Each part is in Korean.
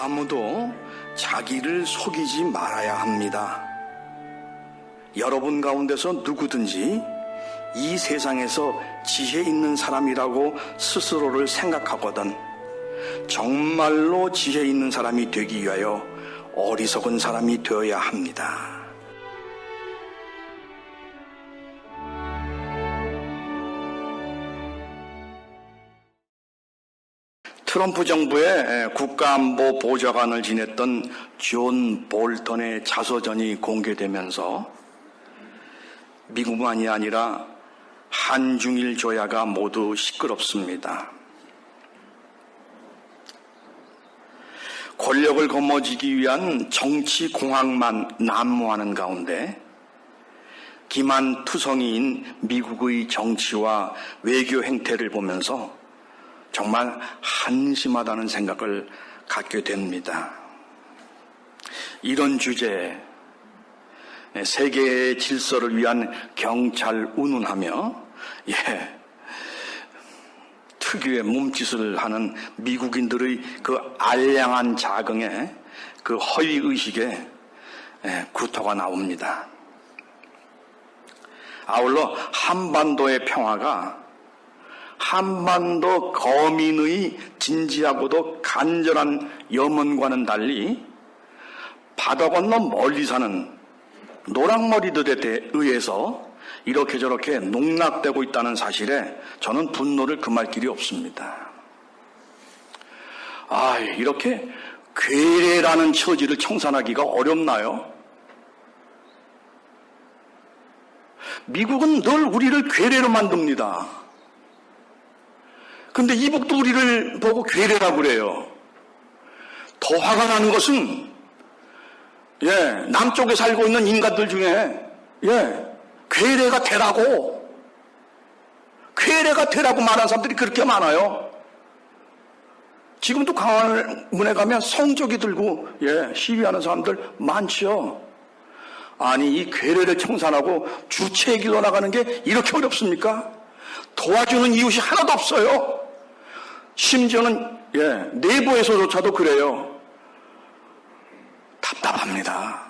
아무도 자기를 속이지 말아야 합니다. 여러분 가운데서 누구든지 이 세상에서 지혜 있는 사람이라고 스스로를 생각하거든 정말로 지혜 있는 사람이 되기 위하여 어리석은 사람이 되어야 합니다. 트럼프 정부의 국가안보 보좌관을 지냈던 존 볼턴의 자서전이 공개되면서 미국만이 아니라 한중일 조야가 모두 시끄럽습니다. 권력을 거머쥐기 위한 정치 공학만 난무하는 가운데 기만투성이인 미국의 정치와 외교 행태를 보면서 정말 한심하다는 생각을 갖게 됩니다. 이런 주제에 세계의 질서를 위한 경찰 운운하며 특유의 몸짓을 하는 미국인들의 그 알량한 자긍에 그 허위의식에 구토가 나옵니다. 아울러 한반도의 평화가 한반도 거민의 진지하고도 간절한 염원과는 달리 바다 건너 멀리 사는 노랑머리들에 의해서 이렇게 저렇게 농락되고 있다는 사실에 저는 분노를 금할 길이 없습니다. 이렇게 괴뢰라는 처지를 청산하기가 어렵나요? 미국은 늘 우리를 괴뢰로 만듭니다. 근데 이북도 우리를 보고 괴뢰라고 그래요. 더 화가 나는 것은 남쪽에 살고 있는 인간들 중에 괴뢰가 되라고 말하는 사람들이 그렇게 많아요. 지금도 광화문에 가면 성조기 들고 시위하는 사람들 많죠. 아니 이 괴뢰를 청산하고 주체의 길로 나가는 게 이렇게 어렵습니까? 도와주는 이웃이 하나도 없어요. 심지어는 내부에서조차도 그래요. 답답합니다.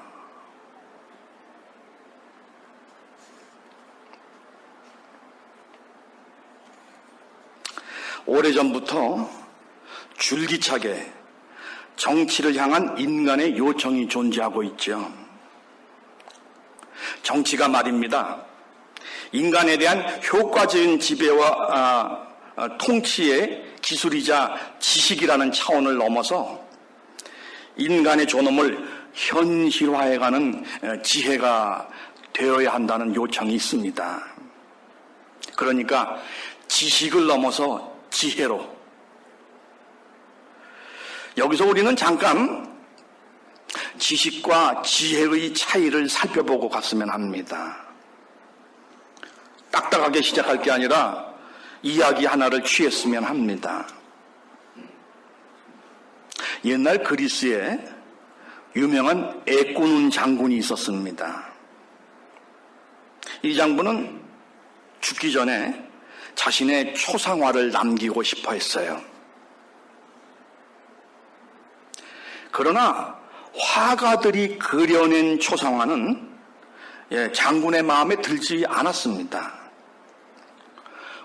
오래전부터 줄기차게 정치를 향한 인간의 요청이 존재하고 있죠. 정치가 말입니다. 인간에 대한 효과적인 지배와 통치의 기술이자 지식이라는 차원을 넘어서 인간의 존엄을 현실화해가는 지혜가 되어야 한다는 요청이 있습니다. 그러니까 지식을 넘어서 지혜로. 여기서 우리는 잠깐 지식과 지혜의 차이를 살펴보고 갔으면 합니다. 딱딱하게 시작할 게 아니라 이야기 하나를 취했으면 합니다. 옛날 그리스에 유명한 에꼬눈 장군이 있었습니다. 이 장군은 죽기 전에 자신의 초상화를 남기고 싶어 했어요. 그러나 화가들이 그려낸 초상화는 장군의 마음에 들지 않았습니다.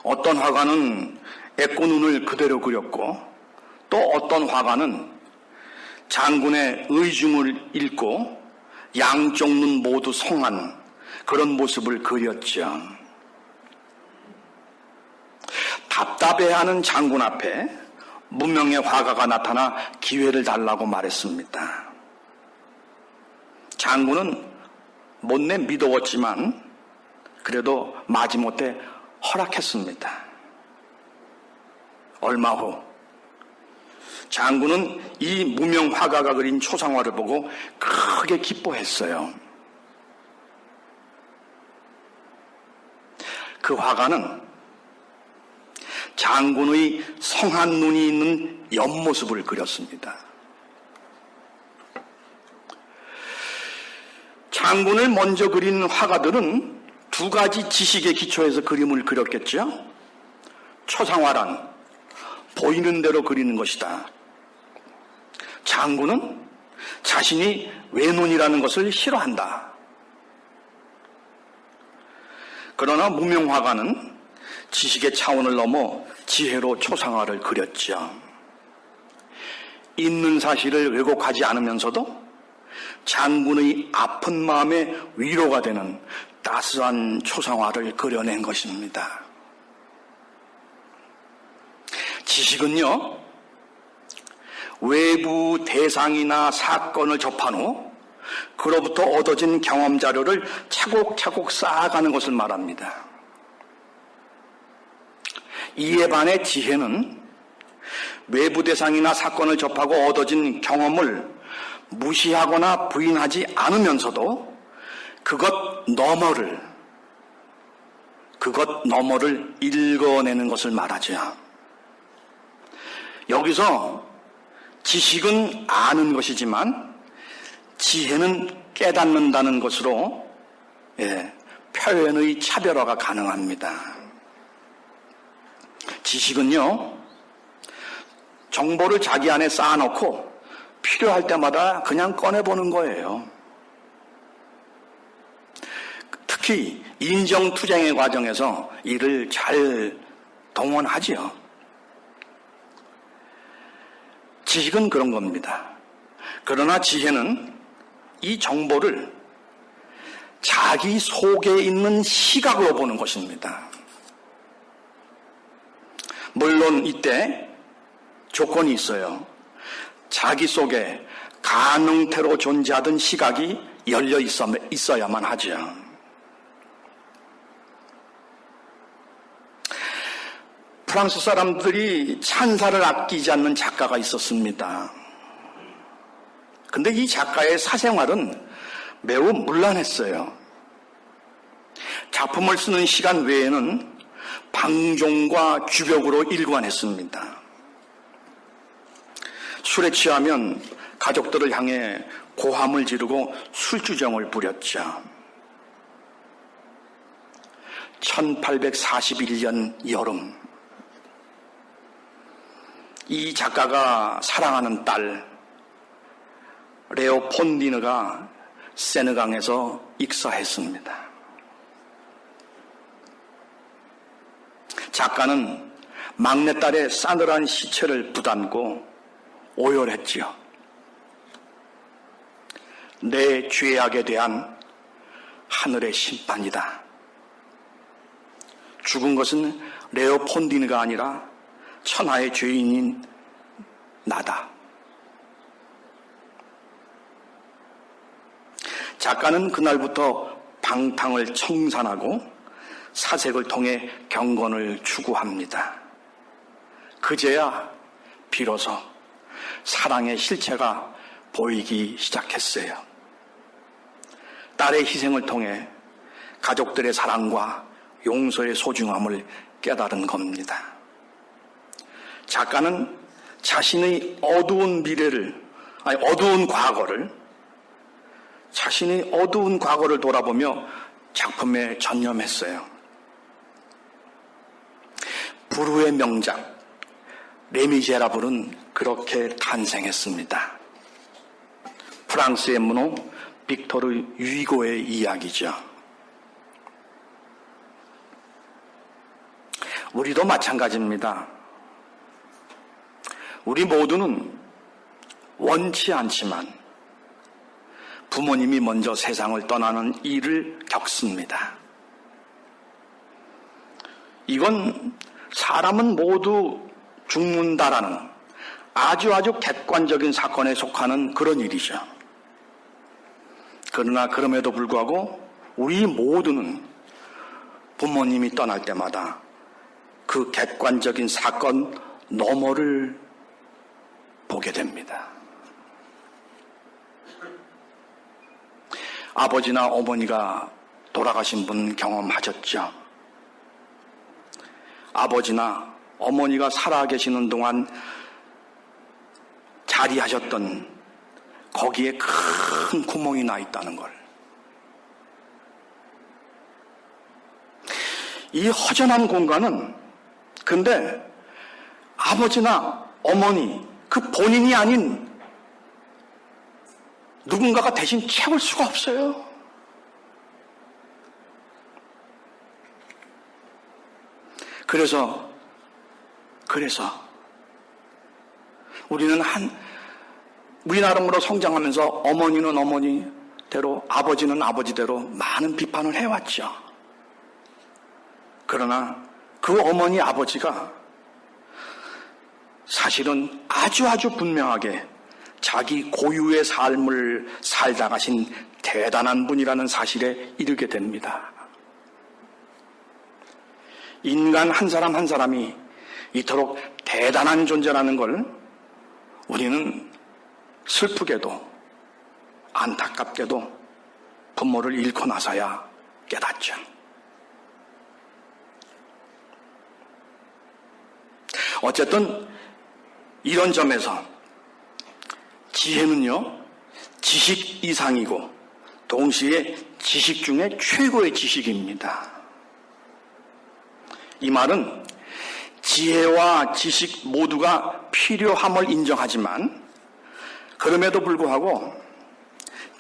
어떤 화가는 에꼬눈을 그대로 그렸고 또 어떤 화가는 장군의 의중을 읽고 양쪽 눈 모두 성한 그런 모습을 그렸죠. 답답해하는 장군 앞에 무명의 화가가 나타나 기회를 달라고 말했습니다. 장군은 못내 미더웠지만 그래도 마지못해 허락했습니다. 얼마 후 장군은 이 무명 화가가 그린 초상화를 보고 크게 기뻐했어요. 그 화가는 장군의 성한 눈이 있는 옆모습을 그렸습니다. 장군을 먼저 그린 화가들은 두 가지 지식에 기초해서 그림을 그렸겠죠. 초상화란 보이는 대로 그리는 것이다. 장군은 자신이 외눈이라는 것을 싫어한다. 그러나 무명화가는 지식의 차원을 넘어 지혜로 초상화를 그렸죠. 있는 사실을 왜곡하지 않으면서도 장군의 아픈 마음에 위로가 되는 따스한 초상화를 그려낸 것입니다. 지식은요, 외부 대상이나 사건을 접한 후 그로부터 얻어진 경험 자료를 차곡차곡 쌓아가는 것을 말합니다. 이에 반해 지혜는 외부 대상이나 사건을 접하고 얻어진 경험을 무시하거나 부인하지 않으면서도 그것 너머를 읽어내는 것을 말하죠. 여기서 지식은 아는 것이지만 지혜는 깨닫는다는 것으로 표현의 차별화가 가능합니다. 지식은요, 정보를 자기 안에 쌓아놓고 필요할 때마다 그냥 꺼내보는 거예요. 특히 인정투쟁의 과정에서 이를 잘 동원하지요. 지식은 그런 겁니다. 그러나 지혜는 이 정보를 자기 속에 있는 시각으로 보는 것입니다. 물론 이때 조건이 있어요. 자기 속에 가능태로 존재하던 시각이 열려 있어야만 하죠. 프랑스 사람들이 찬사를 아끼지 않는 작가가 있었습니다. 근데 이 작가의 사생활은 매우 문란했어요. 작품을 쓰는 시간 외에는 방종과 주벽으로 일관했습니다. 술에 취하면 가족들을 향해 고함을 지르고 술주정을 부렸죠. 1841년 여름, 이 작가가 사랑하는 딸 레오 폰디느가 세느강에서 익사했습니다. 작가는 막내딸의 싸늘한 시체를 부담고 오열했지요. 내 죄악에 대한 하늘의 심판이다. 죽은 것은 레오 폰디느가 아니라 천하의 죄인인 나다. 작가는 그날부터 방탕을 청산하고 사색을 통해 경건을 추구합니다. 그제야 비로소 사랑의 실체가 보이기 시작했어요. 딸의 희생을 통해 가족들의 사랑과 용서의 소중함을 깨달은 겁니다. 작가는 자신의 어두운 과거를 돌아보며 작품에 전념했어요. 부르의 명작 레미제라블은 그렇게 탄생했습니다. 프랑스의 문호 빅토르 유이고의 이야기죠. 우리도 마찬가지입니다. 우리 모두는 원치 않지만 부모님이 먼저 세상을 떠나는 일을 겪습니다. 이건 사람은 모두 죽는다라는 아주 객관적인 사건에 속하는 그런 일이죠. 그러나 그럼에도 불구하고 우리 모두는 부모님이 떠날 때마다 그 객관적인 사건 너머를 보게 됩니다. 아버지나 어머니가 돌아가신 분 경험하셨죠? 아버지나 어머니가 살아계시는 동안 자리하셨던 거기에 큰 구멍이 나 있다는 걸. 이 허전한 공간은 근데 아버지나 어머니 그 본인이 아닌 누군가가 대신 채울 수가 없어요. 그래서 우리는 우리 나름으로 성장하면서 어머니는 어머니대로, 아버지는 아버지대로 많은 비판을 해왔죠. 그러나 그 어머니 아버지가 사실은 아주 분명하게 자기 고유의 삶을 살다 가신 대단한 분이라는 사실에 이르게 됩니다. 인간 한 사람 한 사람이 이토록 대단한 존재라는 걸 우리는 슬프게도 안타깝게도 부모를 잃고 나서야 깨닫죠. 어쨌든 이런 점에서 지혜는요, 지식 이상이고 동시에 지식 중에 최고의 지식입니다. 이 말은 지혜와 지식 모두가 필요함을 인정하지만 그럼에도 불구하고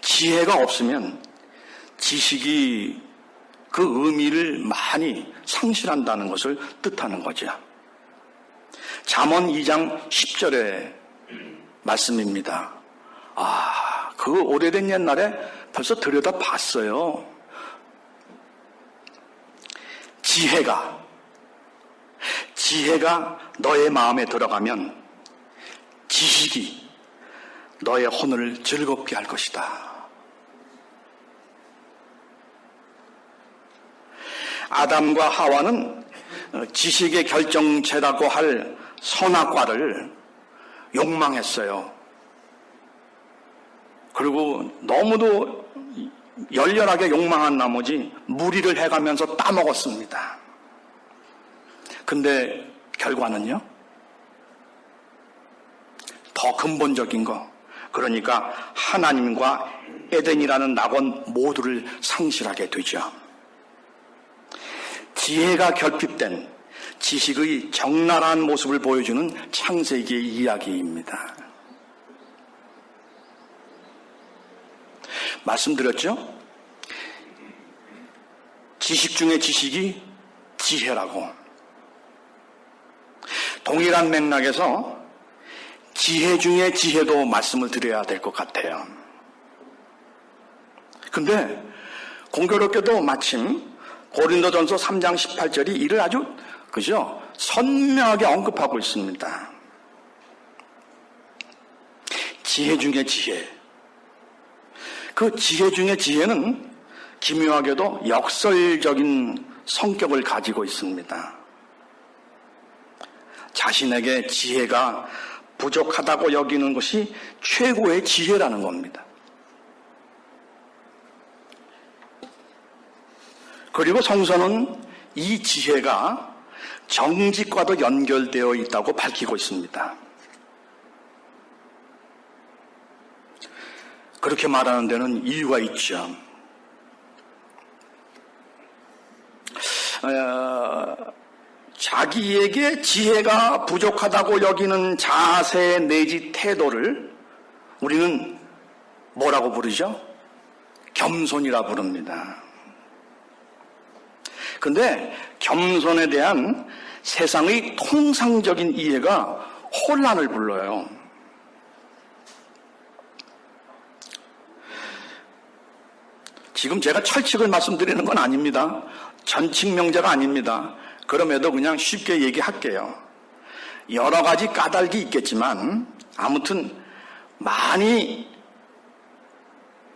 지혜가 없으면 지식이 그 의미를 많이 상실한다는 것을 뜻하는 거죠. 잠언 2장 10절의 말씀입니다. 그 오래된 옛날에 벌써 들여다봤어요. 지혜가 너의 마음에 들어가면 지식이 너의 혼을 즐겁게 할 것이다. 아담과 하와는 지식의 결정체라고 할 선악과를 욕망했어요. 그리고 너무도 열렬하게 욕망한 나머지 무리를 해가면서 따먹었습니다. 근데 결과는요? 더 근본적인 거, 그러니까 하나님과 에덴이라는 낙원 모두를 상실하게 되죠. 지혜가 결핍된 지식의 적나라한 모습을 보여주는 창세기의 이야기입니다. 말씀드렸죠? 지식 중에 지식이 지혜라고. 동일한 맥락에서 지혜 중에 지혜도 말씀을 드려야 될 것 같아요. 근데 공교롭게도 마침 고린도전서 3장 18절이 이를 아주 선명하게 언급하고 있습니다. 지혜 중에 지혜. 그 지혜 중에 지혜는 기묘하게도 역설적인 성격을 가지고 있습니다. 자신에게 지혜가 부족하다고 여기는 것이 최고의 지혜라는 겁니다. 그리고 성서는 이 지혜가 정직과도 연결되어 있다고 밝히고 있습니다. 그렇게 말하는 데는 이유가 있죠. 자기에게 지혜가 부족하다고 여기는 자세 내지 태도를 우리는 뭐라고 부르죠? 겸손이라 부릅니다. 근데 겸손에 대한 세상의 통상적인 이해가 혼란을 불러요. 지금 제가 철칙을 말씀드리는 건 아닙니다. 전칙 명제가 아닙니다. 그럼에도 그냥 쉽게 얘기할게요. 여러 가지 까닭이 있겠지만 아무튼 많이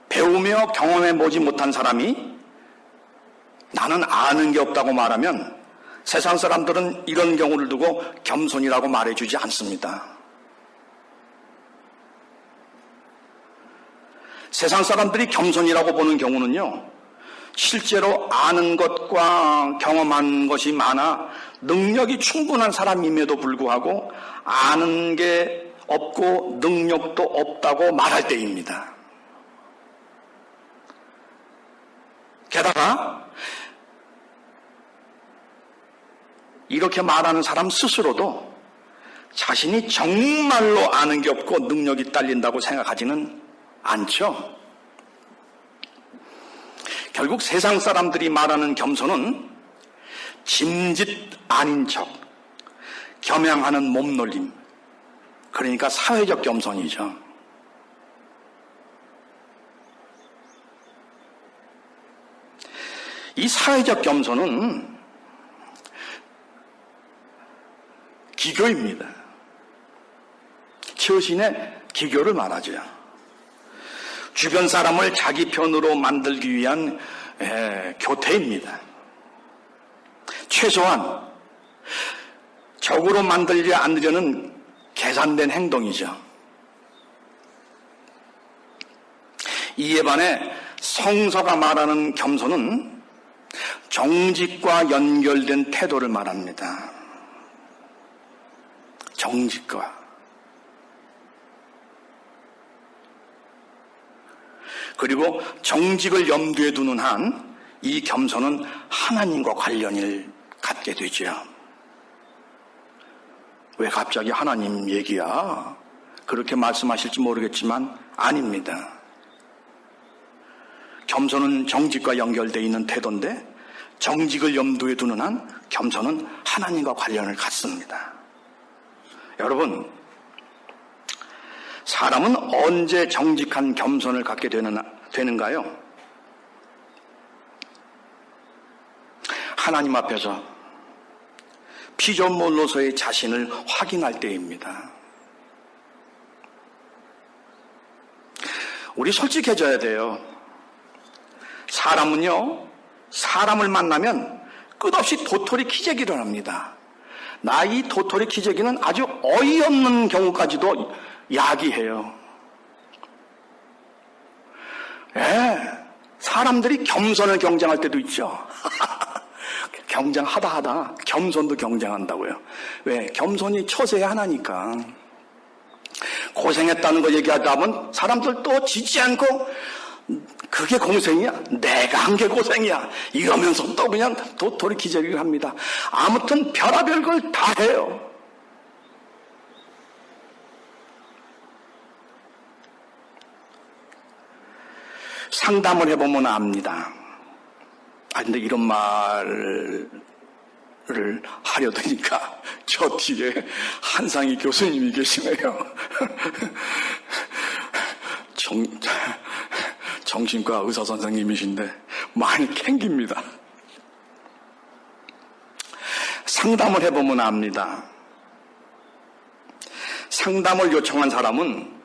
배우며 경험해보지 못한 사람이 나는 아는 게 없다고 말하면 세상 사람들은 이런 경우를 두고 겸손이라고 말해주지 않습니다. 세상 사람들이 겸손이라고 보는 경우는요, 실제로 아는 것과 경험한 것이 많아 능력이 충분한 사람임에도 불구하고 아는 게 없고 능력도 없다고 말할 때입니다. 게다가 이렇게 말하는 사람 스스로도 자신이 정말로 아는 게 없고 능력이 딸린다고 생각하지는 않죠. 결국 세상 사람들이 말하는 겸손은 짐짓 아닌 척, 겸양하는 몸놀림, 그러니까 사회적 겸손이죠. 이 사회적 겸손은 기교입니다. 처신의 기교를 말하죠. 주변 사람을 자기 편으로 만들기 위한 교태입니다. 최소한 적으로 만들지 않으려는 계산된 행동이죠. 이에 반해 성서가 말하는 겸손은 정직과 연결된 태도를 말합니다. 정직과. 그리고 정직을 염두에 두는 한 이 겸손은 하나님과 관련을 갖게 되죠. 왜 갑자기 하나님 얘기야? 그렇게 말씀하실지 모르겠지만 아닙니다. 겸손은 정직과 연결되어 있는 태도인데 정직을 염두에 두는 한 겸손은 하나님과 관련을 갖습니다. 여러분, 사람은 언제 정직한 겸손을 갖게 되는가요? 하나님 앞에서 피조물로서의 자신을 확인할 때입니다. 우리 솔직해져야 돼요. 사람은요, 사람을 만나면 끝없이 도토리 키재기를 합니다. 나 이 도토리 키재기는 아주 어이없는 경우까지도 야기해요. 사람들이 겸손을 경쟁할 때도 있죠. 경쟁하다 겸손도 경쟁한다고요. 왜? 겸손이 처세의 하나니까. 고생했다는 거 얘기하다 보면 사람들 또 지지 않고 그게 고생이야? 내가 한 게 고생이야? 이러면서 또 그냥 도토리 기저귀를 합니다. 아무튼 별의별 걸 다 해요. 상담을 해보면 압니다. 근데 이런 말을 하려드니까 저 뒤에 한상희 교수님이 계시네요. 정신과 의사 선생님이신데 많이 캥깁니다. 상담을 해보면 압니다. 상담을 요청한 사람은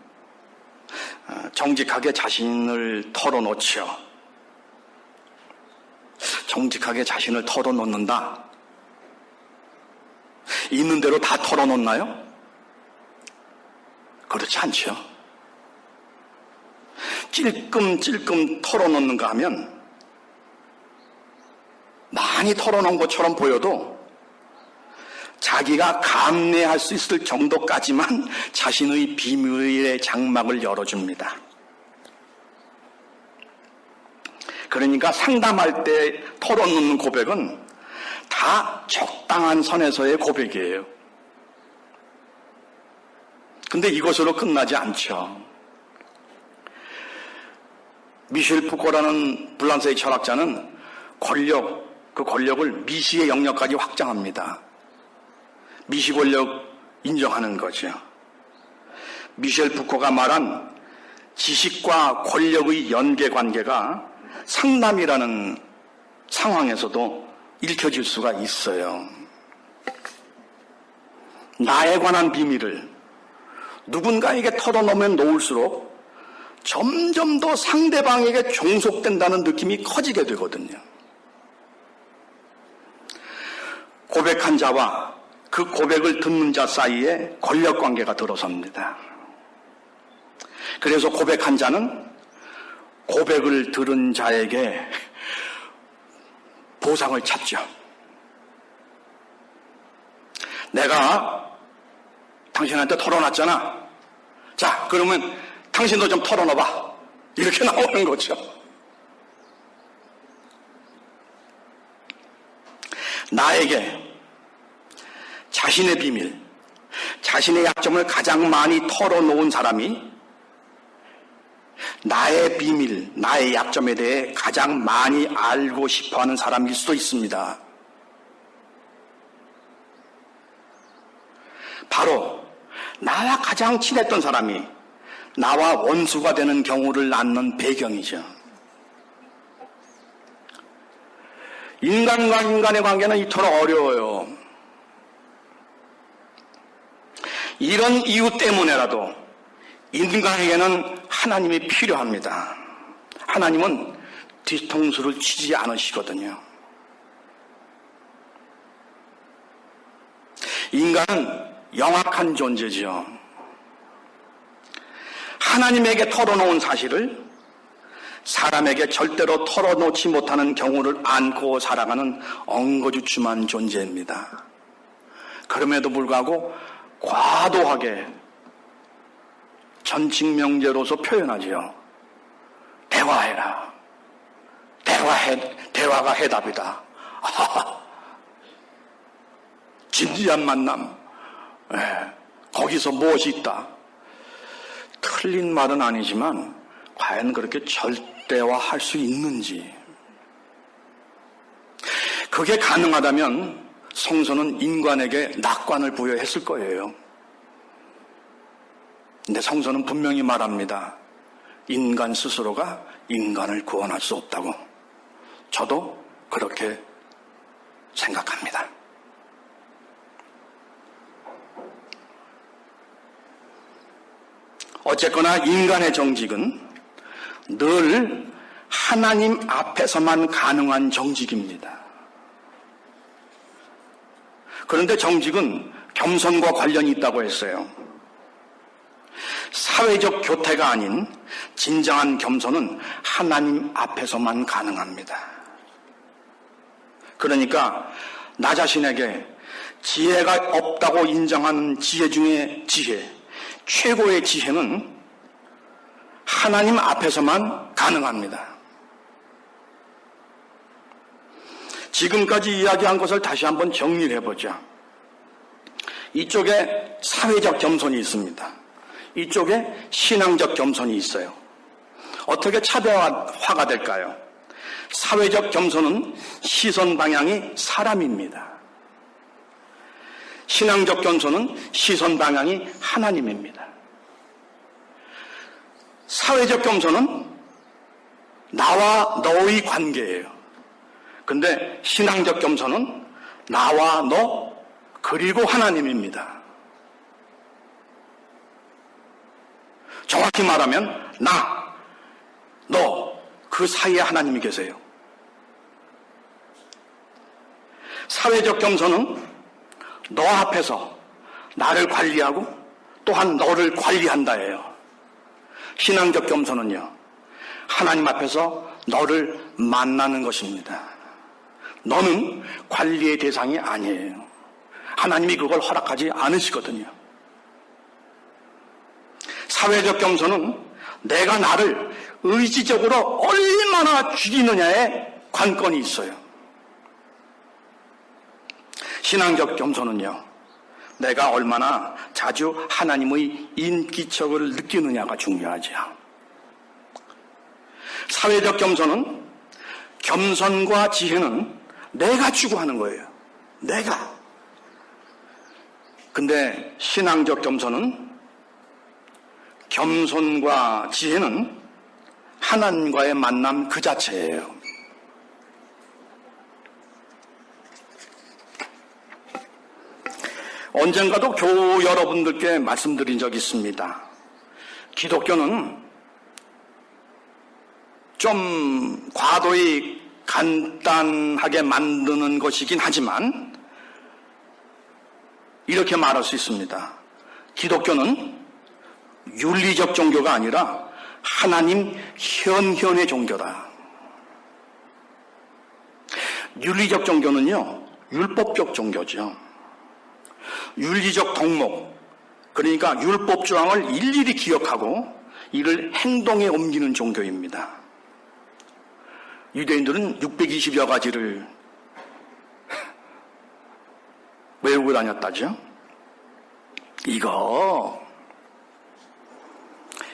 정직하게 자신을 털어놓죠. 정직하게 자신을 털어놓는다. 있는 대로 다 털어놓나요? 그렇지 않죠. 찔끔찔끔 털어놓는가 하면 많이 털어놓은 것처럼 보여도 자기가 감내할 수 있을 정도까지만 자신의 비밀의 장막을 열어줍니다. 그러니까 상담할 때 털어놓는 고백은 다 적당한 선에서의 고백이에요. 근데 이것으로 끝나지 않죠. 미셸 푸코라는 불란서의 철학자는 그 권력을 미시의 영역까지 확장합니다. 미시 권력 인정하는 거죠. 미셸 푸코가 말한 지식과 권력의 연계관계가 상담이라는 상황에서도 읽혀질 수가 있어요. 나에 관한 비밀을 누군가에게 털어놓으면 놓을수록 점점 더 상대방에게 종속된다는 느낌이 커지게 되거든요. 고백한 자와 그 고백을 듣는 자 사이에 권력관계가 들어섭니다. 그래서 고백한 자는 고백을 들은 자에게 보상을 찾죠. 내가 당신한테 털어놨잖아. 자, 그러면 당신도 좀 털어놔봐. 이렇게 나오는 거죠. 나에게 자신의 비밀, 자신의 약점을 가장 많이 털어놓은 사람이 나의 비밀, 나의 약점에 대해 가장 많이 알고 싶어하는 사람일 수도 있습니다. 바로 나와 가장 친했던 사람이 나와 원수가 되는 경우를 낳는 배경이죠. 인간과 인간의 관계는 이토록 어려워요. 이런 이유 때문에라도 인간에게는 하나님이 필요합니다. 하나님은 뒤통수를 치지 않으시거든요. 인간은 영악한 존재죠. 하나님에게 털어놓은 사실을 사람에게 절대로 털어놓지 못하는 경우를 안고 살아가는 엉거주춤한 존재입니다. 그럼에도 불구하고 과도하게 전직명제로서 표현하지요. 대화해라. 대화가 해답이다. 진지한 만남. 거기서 무엇이 있다. 틀린 말은 아니지만 과연 그렇게 절대화할 수 있는지. 그게 가능하다면 성서는 인간에게 낙관을 부여했을 거예요. 근데 성서는 분명히 말합니다. 인간 스스로가 인간을 구원할 수 없다고. 저도 그렇게 생각합니다. 어쨌거나 인간의 정직은 늘 하나님 앞에서만 가능한 정직입니다. 그런데 정직은 겸손과 관련이 있다고 했어요. 사회적 교태가 아닌 진정한 겸손은 하나님 앞에서만 가능합니다. 그러니까 나 자신에게 지혜가 없다고 인정하는 지혜 중에 지혜, 최고의 지혜는 하나님 앞에서만 가능합니다. 지금까지 이야기한 것을 다시 한번 정리를 해보자. 이쪽에 사회적 겸손이 있습니다. 이쪽에 신앙적 겸손이 있어요. 어떻게 차별화가 될까요? 사회적 겸손은 시선 방향이 사람입니다. 신앙적 겸손은 시선 방향이 하나님입니다. 사회적 겸손은 나와 너의 관계예요. 근데 신앙적 겸손은 나와 너 그리고 하나님입니다. 정확히 말하면 나, 너 그 사이에 하나님이 계세요. 사회적 겸손은 너 앞에서 나를 관리하고 또한 너를 관리한다예요. 신앙적 겸손은요, 하나님 앞에서 너를 만나는 것입니다. 너는 관리의 대상이 아니에요. 하나님이 그걸 허락하지 않으시거든요. 사회적 겸손은 내가 나를 의지적으로 얼마나 죽이느냐에 관건이 있어요. 신앙적 겸손은요, 내가 얼마나 자주 하나님의 인기척을 느끼느냐가 중요하죠. 사회적 겸손은, 겸손과 지혜는 내가 추구하는 거예요. 내가. 근데 신앙적 겸손은, 겸손과 지혜는 하나님과의 만남 그 자체예요. 언젠가도 교우 여러분들께 말씀드린 적이 있습니다. 기독교는 좀 과도히 간단하게 만드는 것이긴 하지만 이렇게 말할 수 있습니다. 기독교는 윤리적 종교가 아니라 하나님 현현의 종교다. 윤리적 종교는요, 율법적 종교죠. 윤리적 덕목, 그러니까 율법 조항을 일일이 기억하고 이를 행동에 옮기는 종교입니다. 유대인들은 620여 가지를 외우고 다녔다죠. 이거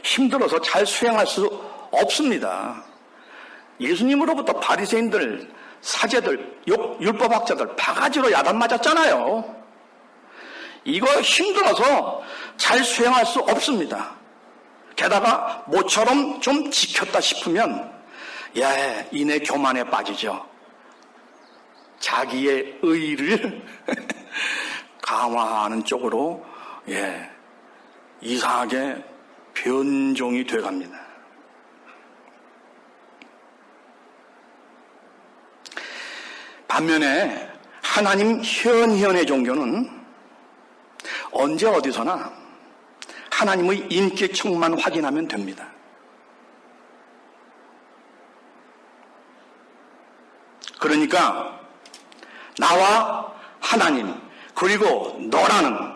힘들어서 잘 수행할 수 없습니다. 예수님으로부터 바리새인들, 사제들, 율법학자들 바가지로 야단 맞았잖아요. 이거 힘들어서 잘 수행할 수 없습니다. 게다가 모처럼 좀 지켰다 싶으면 이내 교만에 빠지죠. 자기의 의의를 강화하는 쪽으로 이상하게 변종이 돼갑니다. 반면에 하나님 현현의 종교는 언제 어디서나 하나님의 인격청만 확인하면 됩니다. 그러니까 나와 하나님 그리고 너라는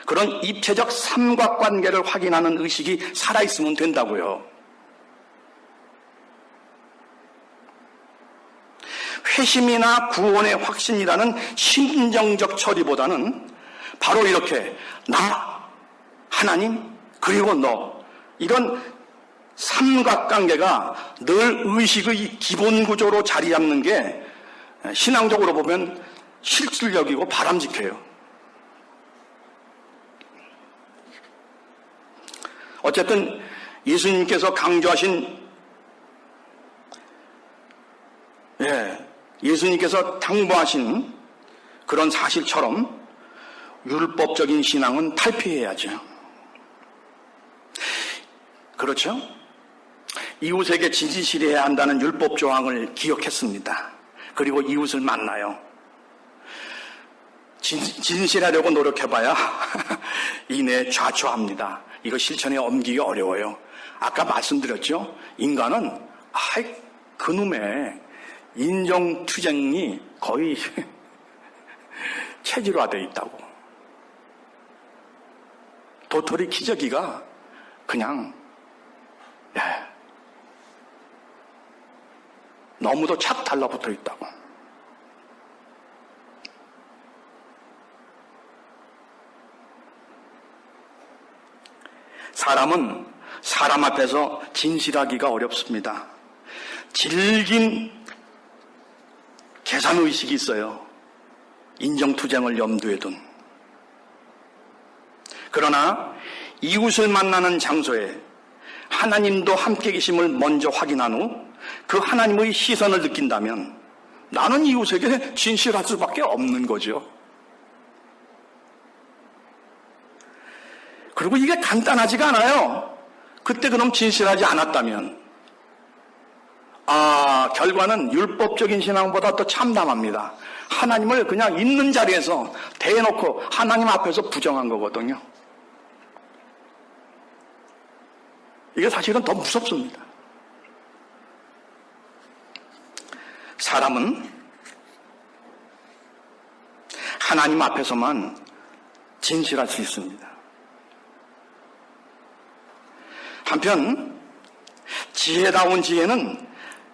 그런 입체적 삼각관계를 확인하는 의식이 살아있으면 된다고요. 회심이나 구원의 확신이라는 심정적 처리보다는 바로 이렇게 나, 하나님, 그리고 너 이런 삼각관계가 늘 의식의 기본 구조로 자리 잡는 게 신앙적으로 보면 실질적이고 바람직해요. 어쨌든 예수님께서 강조하신 예수님께서 당부하신 그런 사실처럼 율법적인 신앙은 탈피해야죠. 그렇죠? 이웃에게 진실해야 한다는 율법 조항을 기억했습니다. 그리고 이웃을 만나요. 진실하려고 노력해봐야 이내 좌초합니다. 이거 실천에 옮기기 어려워요. 아까 말씀드렸죠? 인간은 그놈의 인정투쟁이 거의 체질화되어 있다고. 도토리 기저귀가 그냥 너무도 착 달라붙어 있다고. 사람은 사람 앞에서 진실하기가 어렵습니다. 질긴 계산의식이 있어요. 인정투쟁을 염두에 둔. 그러나 이웃을 만나는 장소에 하나님도 함께 계심을 먼저 확인한 후 그 하나님의 시선을 느낀다면 나는 이웃에게 진실할 수밖에 없는 거죠. 그리고 이게 간단하지가 않아요. 그때 그럼 진실하지 않았다면 결과는 율법적인 신앙보다 더 참담합니다. 하나님을 그냥 있는 자리에서 대놓고 하나님 앞에서 부정한 거거든요. 이게 사실은 더 무섭습니다. 사람은 하나님 앞에서만 진실할 수 있습니다. 한편 지혜다운 지혜는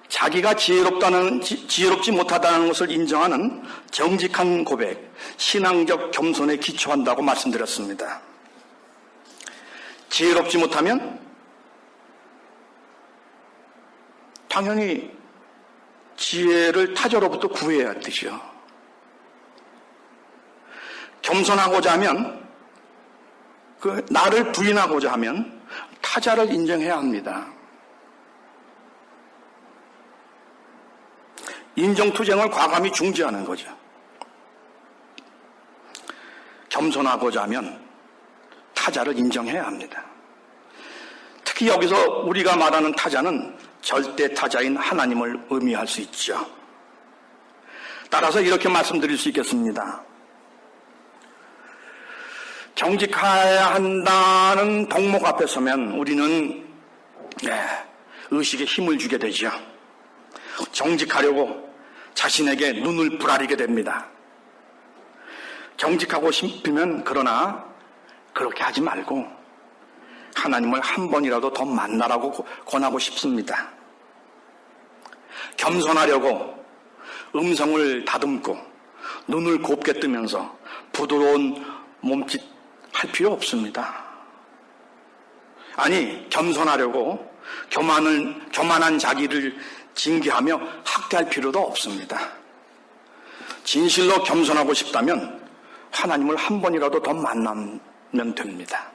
자기가 지혜롭지 못하다는 것을 인정하는 정직한 고백, 신앙적 겸손에 기초한다고 말씀드렸습니다. 지혜롭지 못하면 당연히 지혜를 타저로부터 구해야 되죠. 겸손하고자 하면 나를 부인하고자 하면 타자를 인정해야 합니다. 인정투쟁을 과감히 중지하는 거죠. 겸손하고자 하면 타자를 인정해야 합니다. 특히 여기서 우리가 말하는 타자는 절대 타자인 하나님을 의미할 수 있죠. 따라서 이렇게 말씀드릴 수 있겠습니다. 정직해야 한다는 덕목 앞에 서면 우리는 의식에 힘을 주게 되죠. 정직하려고 자신에게 눈을 부라리게 됩니다. 정직하고 싶으면 그러나 그렇게 하지 말고 하나님을 한 번이라도 더 만나라고 권하고 싶습니다. 겸손하려고 음성을 다듬고 눈을 곱게 뜨면서 부드러운 몸짓 할 필요 없습니다. 아니, 겸손하려고 교만한 자기를 징계하며 학대할 필요도 없습니다. 진실로 겸손하고 싶다면 하나님을 한 번이라도 더 만나면 됩니다.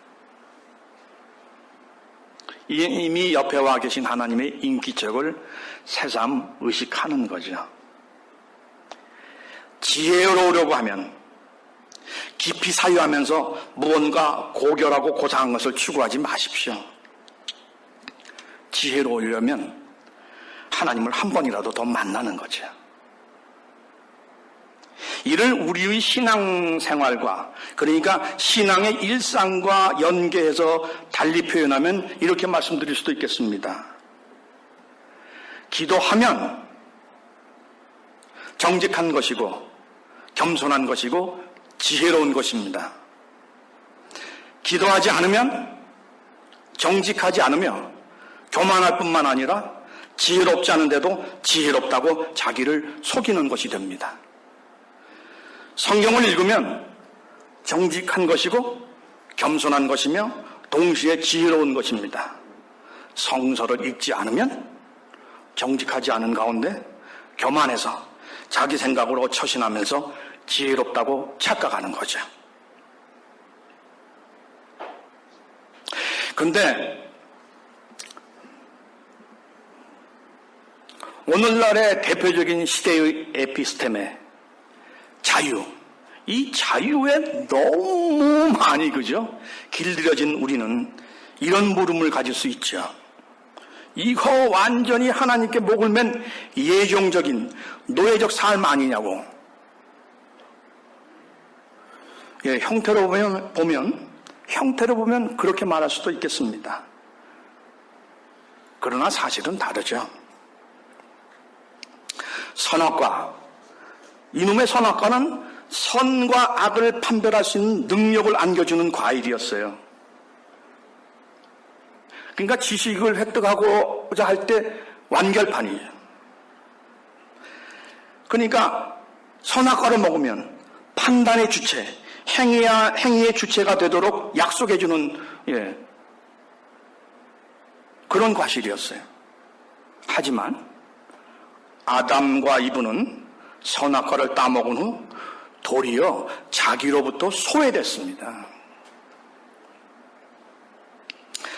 이미 옆에 와 계신 하나님의 인기척을 새삼 의식하는 거죠. 지혜로우려고 하면 깊이 사유하면서 무언가 고결하고 고상한 것을 추구하지 마십시오. 지혜로우려면 하나님을 한 번이라도 더 만나는 거죠. 이를 우리의 신앙생활과, 그러니까 신앙의 일상과 연계해서 달리 표현하면 이렇게 말씀드릴 수도 있겠습니다. 기도하면 정직한 것이고 겸손한 것이고 지혜로운 것입니다. 기도하지 않으면 정직하지 않으며 교만할 뿐만 아니라 지혜롭지 않은데도 지혜롭다고 자기를 속이는 것이 됩니다. 성경을 읽으면 정직한 것이고 겸손한 것이며 동시에 지혜로운 것입니다. 성서를 읽지 않으면 정직하지 않은 가운데 교만해서 자기 생각으로 처신하면서 지혜롭다고 착각하는 거죠. 그런데 오늘날의 대표적인 시대의 에피스템의 자유, 이 자유에 너무 많이 길들여진 우리는 이런 물음을 가질 수 있죠. 이거 완전히 하나님께 목을 맨 예정적인 노예적 삶 아니냐고. 예, 형태로 보면 그렇게 말할 수도 있겠습니다. 그러나 사실은 다르죠. 선악과, 이놈의 선악과는 선과 악을 판별할 수 있는 능력을 안겨주는 과일이었어요. 그러니까 지식을 획득하고자 할 때 완결판이에요. 그러니까 선악과를 먹으면 판단의 주체, 행위의 주체가 되도록 약속해주는 그런 과실이었어요. 하지만 아담과 이브는 선악과를 따먹은 후 도리어 자기로부터 소외됐습니다.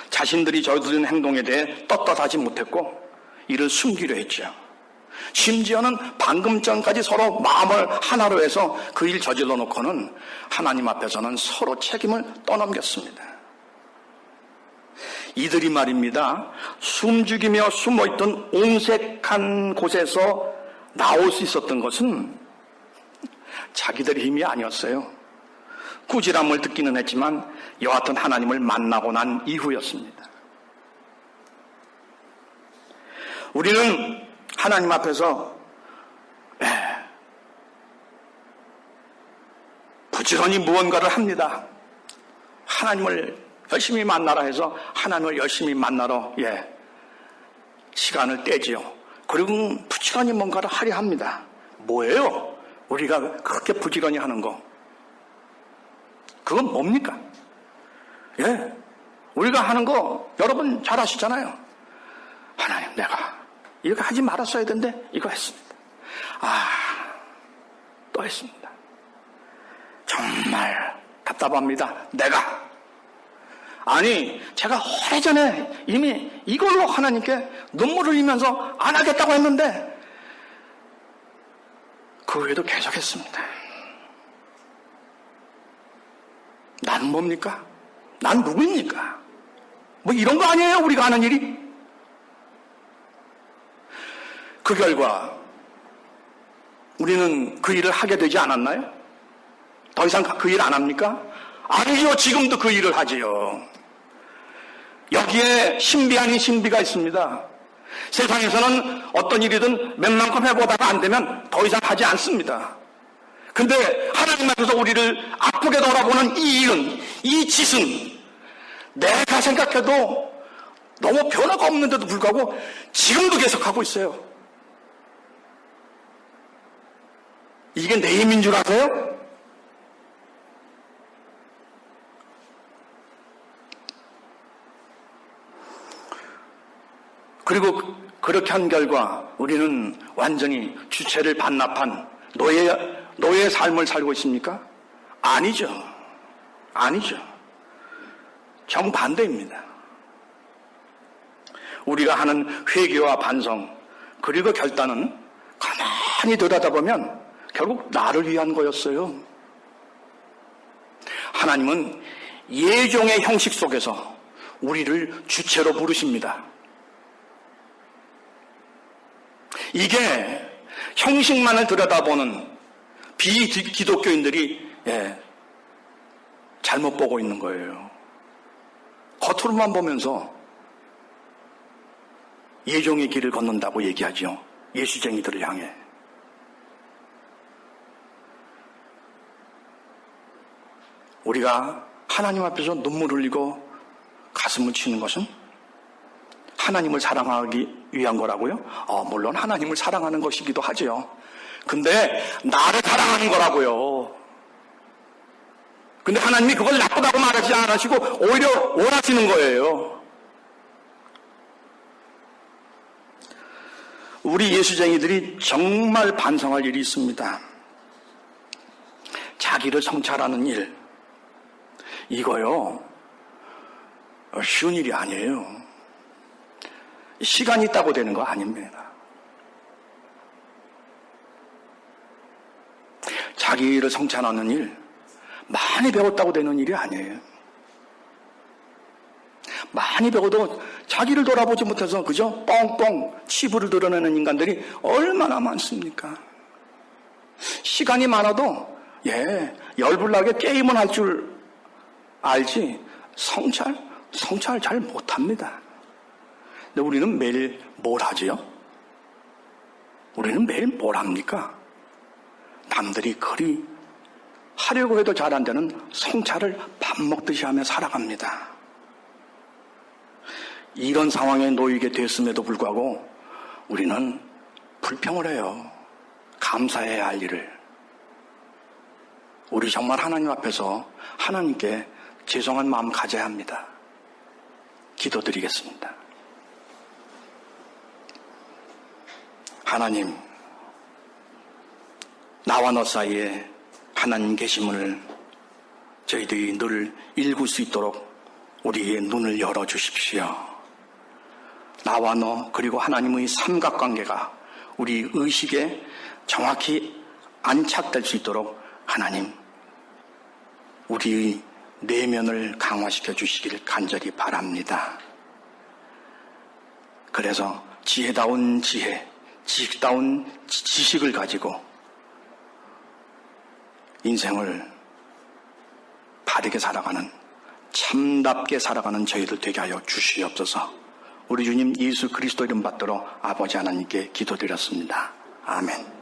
자신들이 저지른 행동에 대해 떳떳하지 못했고 이를 숨기려 했죠. 심지어는 방금 전까지 서로 마음을 하나로 해서 그 일 저질러 놓고는 하나님 앞에서는 서로 책임을 떠넘겼습니다. 이들이 말입니다, 숨죽이며 숨어있던 온색한 곳에서 나올 수 있었던 것은 자기들의 힘이 아니었어요. 꾸지람을 듣기는 했지만 여하튼 하나님을 만나고 난 이후였습니다. 우리는 하나님 앞에서 부지런히 무언가를 합니다. 하나님을 열심히 만나라 해서 하나님을 열심히 만나러 시간을 떼지요. 그리고 부지런히 뭔가를 하려 합니다. 뭐예요? 우리가 그렇게 부지런히 하는 거. 그건 뭡니까? 우리가 하는 거 여러분 잘 아시잖아요. 하나님, 내가 이렇게 하지 말았어야 되는데 이거 했습니다. 또 했습니다. 정말 답답합니다. 제가 오래전에 이미 이걸로 하나님께 눈물을 흘리면서 안 하겠다고 했는데 그 후에도 계속했습니다. 난 뭡니까? 난 누구입니까? 뭐 이런 거 아니에요, 우리가 하는 일이? 그 결과 우리는 그 일을 하게 되지 않았나요? 더 이상 그 일 안 합니까? 아니요, 지금도 그 일을 하지요. 여기에 신비 아닌 신비가 있습니다. 세상에서는 어떤 일이든 웬만큼 해보다가 안 되면 더 이상 하지 않습니다. 근데 하나님 앞에서 우리를 아프게 돌아보는 이 일은, 이 짓은 내가 생각해도 너무 변화가 없는데도 불구하고 지금도 계속하고 있어요. 이게 내 힘인 줄 아세요? 그리고 그렇게 한 결과 우리는 완전히 주체를 반납한 노예의 삶을 살고 있습니까? 아니죠. 아니죠. 정반대입니다. 우리가 하는 회개와 반성 그리고 결단은 가만히 들여다보면 결국 나를 위한 거였어요. 하나님은 예종의 형식 속에서 우리를 주체로 부르십니다. 이게 형식만을 들여다보는 비기독교인들이 잘못 보고 있는 거예요. 겉으로만 보면서 예종의 길을 걷는다고 얘기하죠. 예수쟁이들을 향해. 우리가 하나님 앞에서 눈물 흘리고 가슴을 치는 것은 하나님을 사랑하기 위한 거라고요? 물론 하나님을 사랑하는 것이기도 하죠. 근데 나를 사랑하는 거라고요. 근데 하나님이 그걸 나쁘다고 말하지 않으시고 오히려 원하시는 거예요. 우리 예수쟁이들이 정말 반성할 일이 있습니다. 자기를 성찰하는 일, 이거요 쉬운 일이 아니에요. 시간이 있다고 되는 거 아닙니다. 자기를 성찰하는 일, 많이 배웠다고 되는 일이 아니에요. 많이 배워도 자기를 돌아보지 못해서 그저 뻥뻥 치부를 드러내는 인간들이 얼마나 많습니까? 시간이 많아도 열불나게 게임은 할 줄 알지 성찰 잘 못합니다. 근데 우리는 매일 뭘 하지요? 우리는 매일 뭘 합니까? 남들이 그리 하려고 해도 잘 안 되는 성찰을 밥 먹듯이 하며 살아갑니다. 이런 상황에 놓이게 됐음에도 불구하고 우리는 불평을 해요. 감사해야 할 일을. 우리 정말 하나님 앞에서 하나님께 죄송한 마음 가져야 합니다. 기도드리겠습니다. 하나님, 나와 너 사이에 하나님 계심을 저희들이 늘 읽을 수 있도록 우리의 눈을 열어주십시오. 나와 너 그리고 하나님의 삼각관계가 우리 의식에 정확히 안착될 수 있도록 하나님 우리의 내면을 강화시켜 주시길 간절히 바랍니다. 그래서 지혜다운 지혜, 지식다운 지식을 가지고 인생을 바르게 살아가는, 참답게 살아가는 저희들 되게 하여 주시옵소서. 우리 주님 예수 그리스도 이름 받들어 아버지 하나님께 기도드렸습니다. 아멘.